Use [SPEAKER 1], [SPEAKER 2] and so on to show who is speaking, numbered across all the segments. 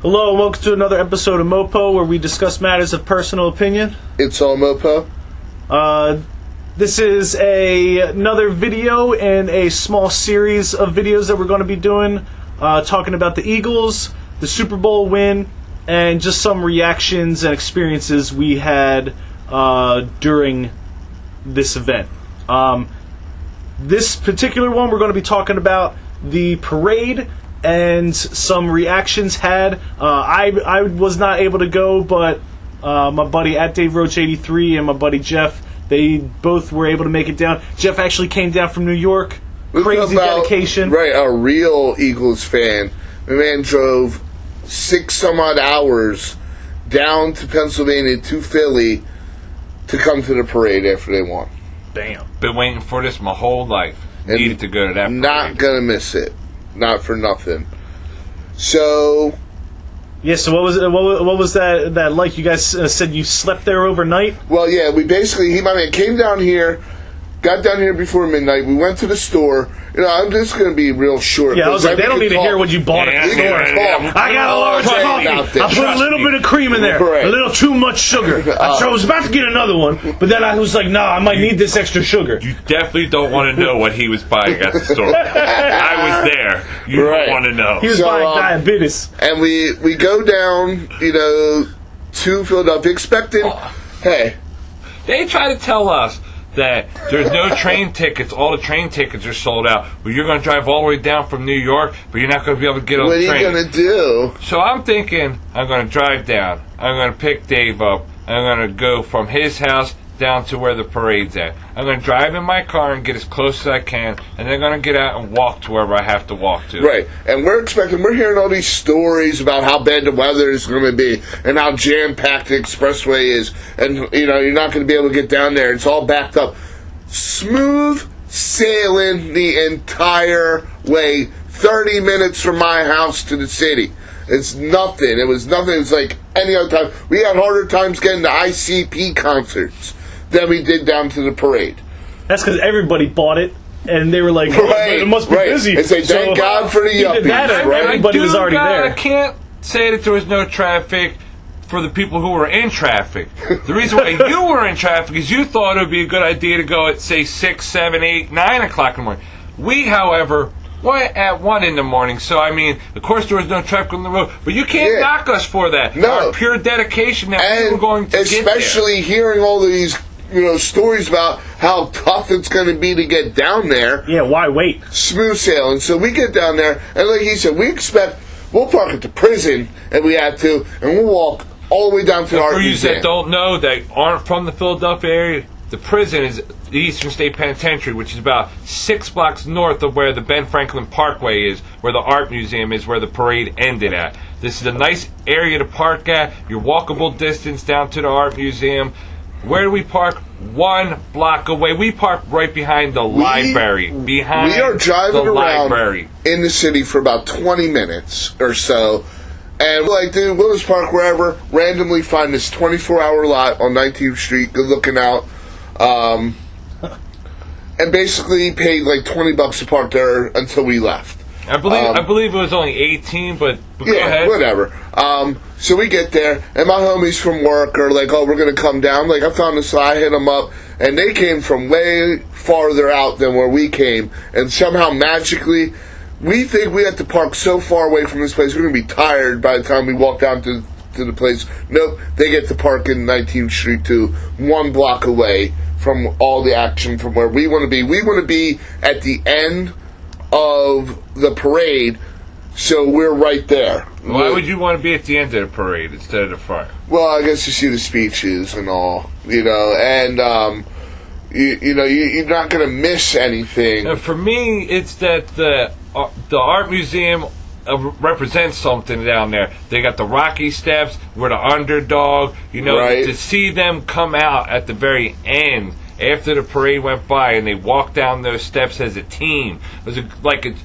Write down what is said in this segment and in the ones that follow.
[SPEAKER 1] Hello and welcome to another episode of MOPO where we discuss matters of personal opinion.
[SPEAKER 2] It's all MOPO.
[SPEAKER 1] This is another video in a small series of videos that we're going to be doing, talking about the Eagles, the Superbowl win, and just some reactions and experiences we had during this event. This particular one, we're going to be talking about the parade and some reactions had. I was not able to go, but my buddy at Dave Roach 83 and my buddy Jeff, they both were able to make it down. Jeff actually came down from New York. Crazy dedication.
[SPEAKER 2] Right, a real Eagles fan. The man drove 6 some odd hours down to Pennsylvania to Philly to come to the parade after they won.
[SPEAKER 1] Bam.
[SPEAKER 3] Been waiting for this my whole life.
[SPEAKER 2] And
[SPEAKER 3] needed to go to that parade.
[SPEAKER 2] Not gonna miss it. Not for nothing. So
[SPEAKER 1] yeah. So what was that like? You guys said you slept there overnight.
[SPEAKER 2] Well, yeah. We basically my man came down here, got down here before midnight. We went to the store. You know, I'm just gonna be real short.
[SPEAKER 1] Yeah, I was like, they don't need to hear what you bought at the store. I got a large coffee. I put a little bit of cream in there, a little too much sugar. I was about to get another one, but then I was like, nah, I might need this extra sugar.
[SPEAKER 3] You definitely don't want to know what he was buying at the store. I was there. You don't want to know.
[SPEAKER 1] He was buying diabetes.
[SPEAKER 2] And we go down, to Philadelphia, expecting, hey.
[SPEAKER 3] They try to tell us that there's no train tickets. All the train tickets are sold out. Well, you're going to drive all the way down from New York, but you're not going to be able to get on the train.
[SPEAKER 2] What are you going to do?
[SPEAKER 3] So I'm thinking I'm going to drive down. I'm going to pick Dave up. I'm going to go from his house down to where the parade's at. I'm going to drive in my car and get as close as I can, and then I'm going to get out and walk to wherever I have to walk to.
[SPEAKER 2] Right. And we're hearing all these stories about how bad the weather is going to be and how jam-packed the expressway is. And, you're not going to be able to get down there. It's all backed up. Smooth sailing the entire way. 30 minutes from my house to the city. It's nothing. It was nothing. It was like any other time. We had harder times getting to ICP concerts than we did down to the parade.
[SPEAKER 1] That's because everybody bought it, and they were like, it must be busy.
[SPEAKER 2] And say, thank God for the yuppies.
[SPEAKER 1] Everybody was already there.
[SPEAKER 3] I can't say that there was no traffic for the people who were in traffic. The reason why you were in traffic is you thought it would be a good idea to go at, say, 6, 7, 8, 9 o'clock in the morning. We, however, went at 1 in the morning. So, of course there was no traffic on the road, but you can't knock us for that.
[SPEAKER 2] No.
[SPEAKER 3] Our pure dedication that we were going to get there.
[SPEAKER 2] Especially hearing all these stories about how tough it's going to be to get down there.
[SPEAKER 1] Yeah, why wait?
[SPEAKER 2] Smooth sailing. So we get down there, and like he said, we'll park at the prison if we have to, and we'll walk all the way down to the art museum.
[SPEAKER 3] For you that don't know, that aren't from the Philadelphia area, the prison is the Eastern State Penitentiary, which is about 6 blocks north of where the Ben Franklin Parkway is, where the art museum is, where the parade ended at. This is a nice area to park at. Your walkable distance down to the art museum. Where do we park? 1 block away. We park right behind the library. We
[SPEAKER 2] are driving around in the city for about 20 minutes or so. And we're like, dude, we'll just park wherever. Randomly find this 24-hour lot on 19th Street. Good looking out. And basically paid like $20 to park there until we left.
[SPEAKER 3] I believe it was only 18, but go ahead.
[SPEAKER 2] Whatever. So we get there, and my homies from work are like, oh, we're going to come down. Like, I found this, I hit them up, and they came from way farther out than where we came, and somehow magically, we think we have to park so far away from this place, we're going to be tired by the time we walk down to the place. Nope, they get to park in 19th Street too, 1 block away from all the action from where we want to be. We want to be at the end of the parade, so we're right there.
[SPEAKER 3] Why would you want to be at the end of the parade instead of the front?
[SPEAKER 2] Well, I guess to see the speeches and all, and you're not going to miss anything.
[SPEAKER 3] Now, for me, it's that the art museum represents something down there. They got the Rocky Steps. We're the underdog. To see them come out at the very end after the parade went by and they walked down those steps as a team. It was like a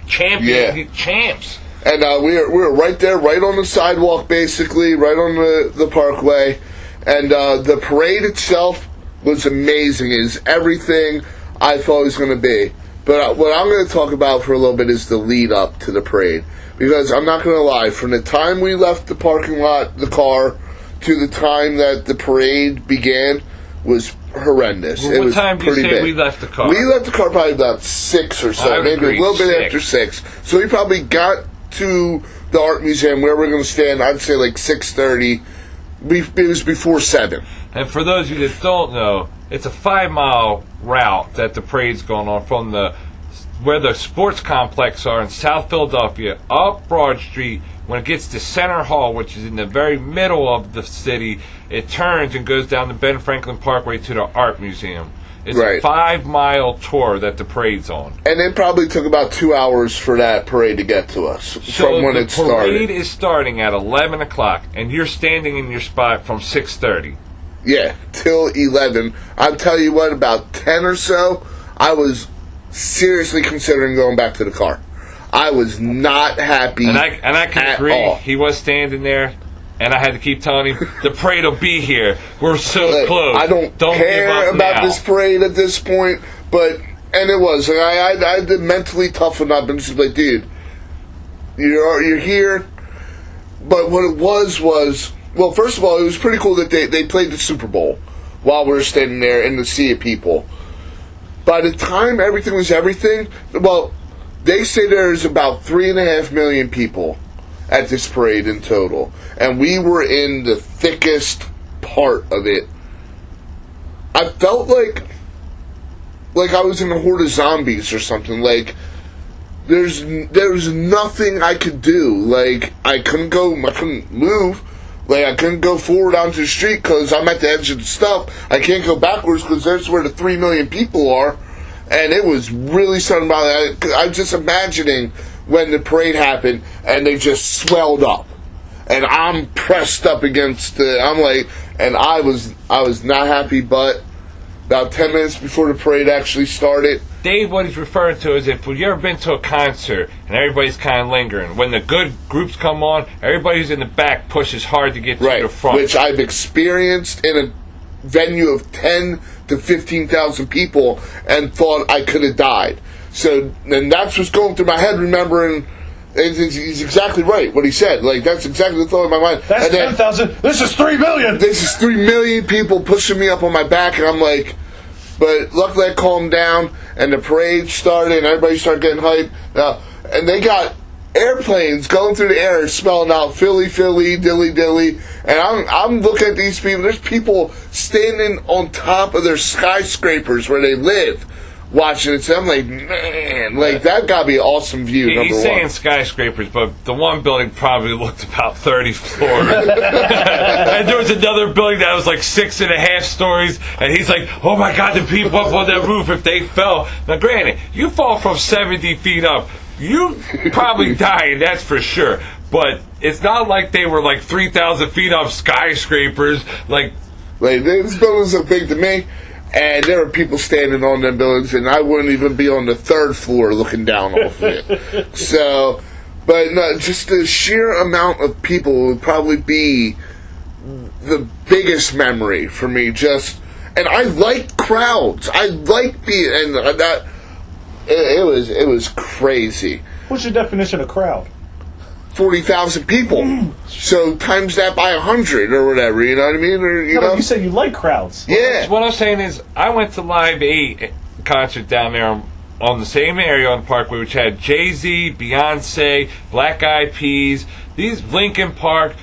[SPEAKER 3] champs.
[SPEAKER 2] And we were right there, right on the sidewalk, basically, right on the parkway. And the parade itself was amazing. It is everything I thought it was going to be. But what I'm going to talk about for a little bit is the lead up to the parade. Because I'm not going to lie, from the time we left the parking lot, the car, to the time that the parade began was horrendous.
[SPEAKER 3] Well,
[SPEAKER 2] it
[SPEAKER 3] what
[SPEAKER 2] was
[SPEAKER 3] time do you
[SPEAKER 2] pretty
[SPEAKER 3] say
[SPEAKER 2] bad.
[SPEAKER 3] we left the car?
[SPEAKER 2] We left the car probably about 6 or so,
[SPEAKER 3] I would
[SPEAKER 2] maybe
[SPEAKER 3] agree,
[SPEAKER 2] a little bit
[SPEAKER 3] 6.
[SPEAKER 2] after 6. So we probably got to the art museum where we're going to stand, I'd say like 6:30. It was before 7.
[SPEAKER 3] And for those of you that don't know, it's a 5-mile route that the parade's going on from where the sports complex are in South Philadelphia, up Broad Street. When it gets to Center Hall, which is in the very middle of the city, it turns and goes down the Ben Franklin Parkway to the Art Museum. It's
[SPEAKER 2] Right.
[SPEAKER 3] a 5-mile tour that the parade's on.
[SPEAKER 2] And it probably took about 2 hours for that parade to get to us from when it
[SPEAKER 3] So the parade
[SPEAKER 2] started.
[SPEAKER 3] is starting at 11 o'clock, and you're standing in your spot from 6:30.
[SPEAKER 2] Yeah, till 11. I'll tell you what, about 10 or so, I was seriously considering going back to the car. I was not happy.
[SPEAKER 3] And I can
[SPEAKER 2] at
[SPEAKER 3] agree.
[SPEAKER 2] all.
[SPEAKER 3] He was standing there, and I had to keep telling him, the parade will be here. We're so
[SPEAKER 2] Look,
[SPEAKER 3] close.
[SPEAKER 2] I don't
[SPEAKER 3] give
[SPEAKER 2] care
[SPEAKER 3] up
[SPEAKER 2] about
[SPEAKER 3] now.
[SPEAKER 2] this parade at this point, and it was. I had to mentally toughen up and just like, dude, you're here. But what it was, well, first of all, it was pretty cool that they played the Super Bowl while we were standing there in the sea of people. By the time everything was everything, well, they say there's about 3.5 million people at this parade in total, and we were in the thickest part of it. I felt like I was in a horde of zombies or something. Like there was nothing I could do. Like I couldn't move. Like I couldn't go forward onto the street because I'm at the edge of the stuff. I can't go backwards because that's where the 3 million people are. And it was really something about that. I'm just imagining when the parade happened and they just swelled up, and I'm pressed up against and I was not happy. But about 10 minutes before the parade actually started,
[SPEAKER 3] Dave, what he's referring to is if you've ever been to a concert and everybody's kind of lingering, when the good groups come on, everybody who's in the back pushes hard to get to the front.
[SPEAKER 2] Which I've experienced in a venue of 10 to 15,000 people and thought I could have died. So, and that's what's going through my head, remembering he's exactly right what he said. Like, that's exactly the thought in my mind.
[SPEAKER 1] That's 10,000. This is 3 million.
[SPEAKER 2] This is 3 million people pushing me up on my back, and I'm like, but luckily I calmed down, and the parade started, and everybody started getting hyped. And they got airplanes going through the air smelling out Philly, Philly, dilly, dilly. And I'm looking at these people. There's people standing on top of their skyscrapers where they live watching it. So I'm like, man, like that got to be an awesome view, number
[SPEAKER 3] He's
[SPEAKER 2] one.
[SPEAKER 3] saying skyscrapers, but the one building probably looked about 30 floors. And there was another building that was like 6.5 stories, and he's like, oh my God, the people up on that roof, if they fell. Now granted, you fall from 70 feet up, you probably die, and that's for sure. But it's not like they were like 3,000 feet up skyscrapers. Like
[SPEAKER 2] these buildings are big to me, and there were people standing on them buildings, and I wouldn't even be on the 3rd floor looking down off of it. So, but no, just the sheer amount of people would probably be the biggest memory for me. And I like crowds. I like being, and that. It was crazy.
[SPEAKER 1] What's your definition of crowd?
[SPEAKER 2] 40,000 people. So times that by 100 or whatever. You know what I mean? Or
[SPEAKER 1] But you said you like crowds.
[SPEAKER 2] Yeah.
[SPEAKER 3] What I'm saying is, I went to Live 8 concert down there on the same area on the Parkway, which had Jay-Z, Beyonce, Black Eyed Peas, Linkin Park.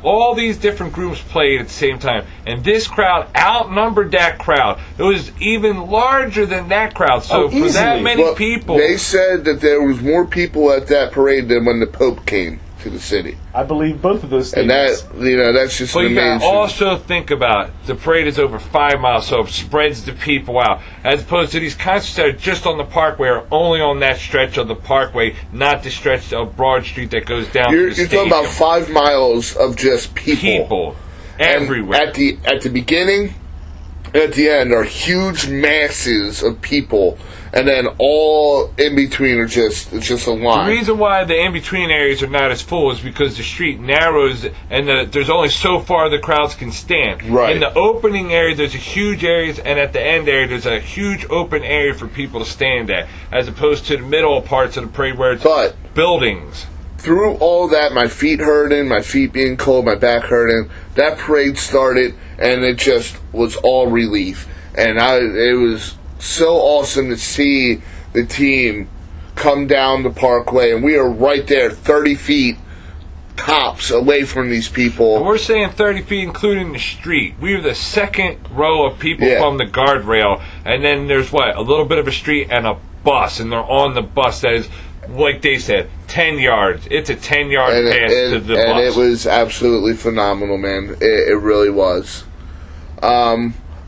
[SPEAKER 3] All these different groups played at the same time, and this crowd outnumbered that crowd. It was even larger than that crowd. So for that many people,
[SPEAKER 2] they said that there was more people at that parade than when the Pope came to the city.
[SPEAKER 1] I believe both of those
[SPEAKER 2] And
[SPEAKER 1] things.
[SPEAKER 2] that's just
[SPEAKER 3] but
[SPEAKER 2] an
[SPEAKER 3] you gotta
[SPEAKER 2] amazing.
[SPEAKER 3] also think about it. The parade is over 5 miles, so it spreads the people out. As opposed to these concerts that are just on the Parkway, are only on that stretch of the Parkway, not the stretch of Broad Street that goes down to the
[SPEAKER 2] You're
[SPEAKER 3] stadium.
[SPEAKER 2] talking about 5 miles of just people. And
[SPEAKER 3] everywhere.
[SPEAKER 2] at the beginning, at the end are huge masses of people, and then all in between are just a line.
[SPEAKER 3] The reason why the in-between areas are not as full is because the street narrows and there's only so far the crowds can stand.
[SPEAKER 2] Right.
[SPEAKER 3] In the opening area, there's a huge areas, and at the end area, there's a huge open area for people to stand at, as opposed to the middle parts of the parade where it's
[SPEAKER 2] But
[SPEAKER 3] buildings.
[SPEAKER 2] Through all that, my feet hurting, my feet being cold, my back hurting, that parade started, and it just was all relief. And it was so awesome to see the team come down the Parkway, and we are right there, 30 feet tops away from these people.
[SPEAKER 3] And we're saying 30 feet, including the street. We were the second row of people from the guardrail, and then there's a little bit of a street and a bus, and they're on the bus that is, like they said, 10 yards. It's a 10-yard pass to the bus.
[SPEAKER 2] And it was absolutely phenomenal, man. It really was.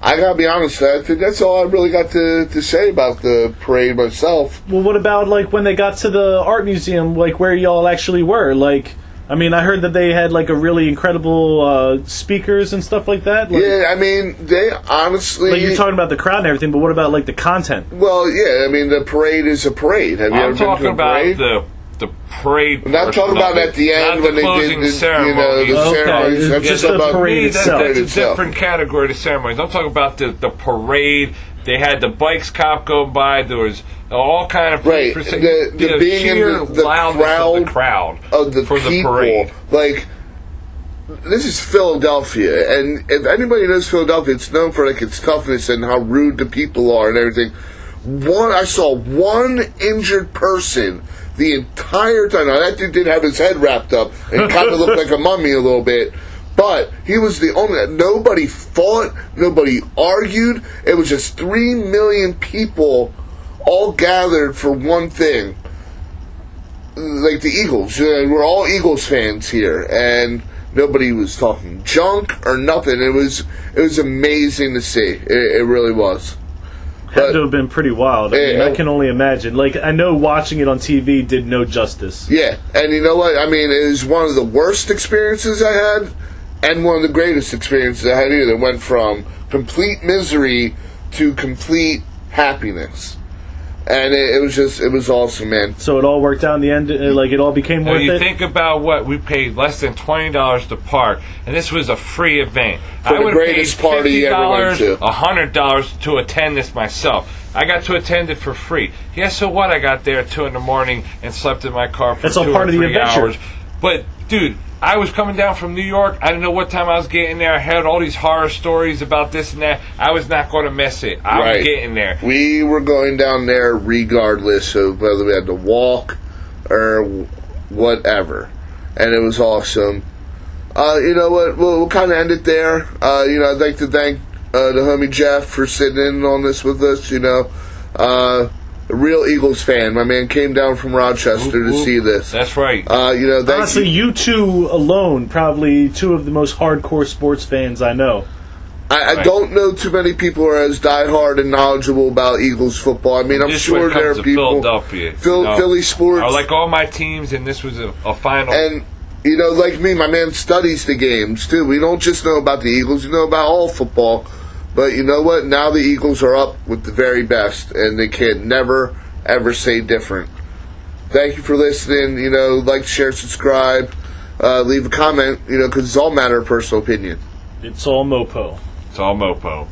[SPEAKER 2] I gotta be honest, I think that's all I really got to say about the parade myself.
[SPEAKER 1] Well, what about, like, when they got to the art museum, like, where y'all actually were? Like, I mean, I heard that they had, like, a really incredible speakers and stuff like that. Like,
[SPEAKER 2] yeah, I mean, they honestly...
[SPEAKER 1] Like, you're talking about the crowd and everything, but what about, like, the content?
[SPEAKER 2] Well, yeah, I mean, the parade is a parade. Have you ever been to a parade?
[SPEAKER 3] The parade.
[SPEAKER 2] I'm not talking about at the end when they did the ceremonies.
[SPEAKER 1] Ceremonies.
[SPEAKER 2] I'm just
[SPEAKER 1] the
[SPEAKER 2] about
[SPEAKER 1] parade itself.
[SPEAKER 3] That's a different category of ceremonies. I'm talking about the parade. They had the bikes cop go by. There was all kind of
[SPEAKER 2] the being
[SPEAKER 3] sheer
[SPEAKER 2] in the
[SPEAKER 3] crowd
[SPEAKER 2] of the
[SPEAKER 3] for
[SPEAKER 2] people.
[SPEAKER 3] The parade.
[SPEAKER 2] Like, this is Philadelphia, and if anybody knows Philadelphia, it's known for like its toughness and how rude the people are and everything. I saw one injured person the entire time. Now, that dude did have his head wrapped up and kind of looked like a mummy a little bit. But he was the only... Nobody fought. Nobody argued. It was just 3 million people all gathered for one thing. Like the Eagles. We're all Eagles fans here. And nobody was talking junk or nothing. It was amazing to see. It really was.
[SPEAKER 1] Had to have been pretty wild. I mean, I can only imagine. Like, I know watching it on TV did no justice.
[SPEAKER 2] Yeah, and you know what? I mean, it was one of the worst experiences I had, and one of the greatest experiences I had either. It went from complete misery to complete happiness. And it was awesome, man.
[SPEAKER 1] So it all worked out in the end, like it all became worth it?
[SPEAKER 3] You think about what we paid less than $20 to park, and this was a free event.
[SPEAKER 2] For the greatest party you ever went to.
[SPEAKER 3] $100 to attend this myself. I got to attend it for free. Yeah, so what? I got there at 2 in the morning and slept in my car for
[SPEAKER 1] That's
[SPEAKER 3] 2
[SPEAKER 1] all part
[SPEAKER 3] or
[SPEAKER 1] of the
[SPEAKER 3] 3
[SPEAKER 1] adventure.
[SPEAKER 3] hours. But, dude, I was coming down from New York. I didn't know what time I was getting there. I heard all these horror stories about this and that. I was not going to miss it. I was getting there.
[SPEAKER 2] We were going down there regardless of whether we had to walk or whatever. And it was awesome. You know what? We'll kind of end it there. I'd like to thank the homie Jeff for sitting in on this with us. A real Eagles fan. My man came down from Rochester to see this.
[SPEAKER 3] That's right.
[SPEAKER 1] Honestly, you two alone, probably two of the most hardcore sports fans I know.
[SPEAKER 2] I don't know too many people who are as diehard and knowledgeable about Eagles football. I mean, I'm sure there are people.
[SPEAKER 3] Philadelphia.
[SPEAKER 2] Philly sports.
[SPEAKER 3] I like all my teams, and this was a final.
[SPEAKER 2] And, like me, my man studies the games, too. We don't just know about the Eagles. We know about all football. But you know what? Now the Eagles are up with the very best, and they can never, ever say different. Thank you for listening. Like, share, subscribe, leave a comment, because it's all matter of personal opinion.
[SPEAKER 1] It's all MOPO.
[SPEAKER 3] It's all MOPO.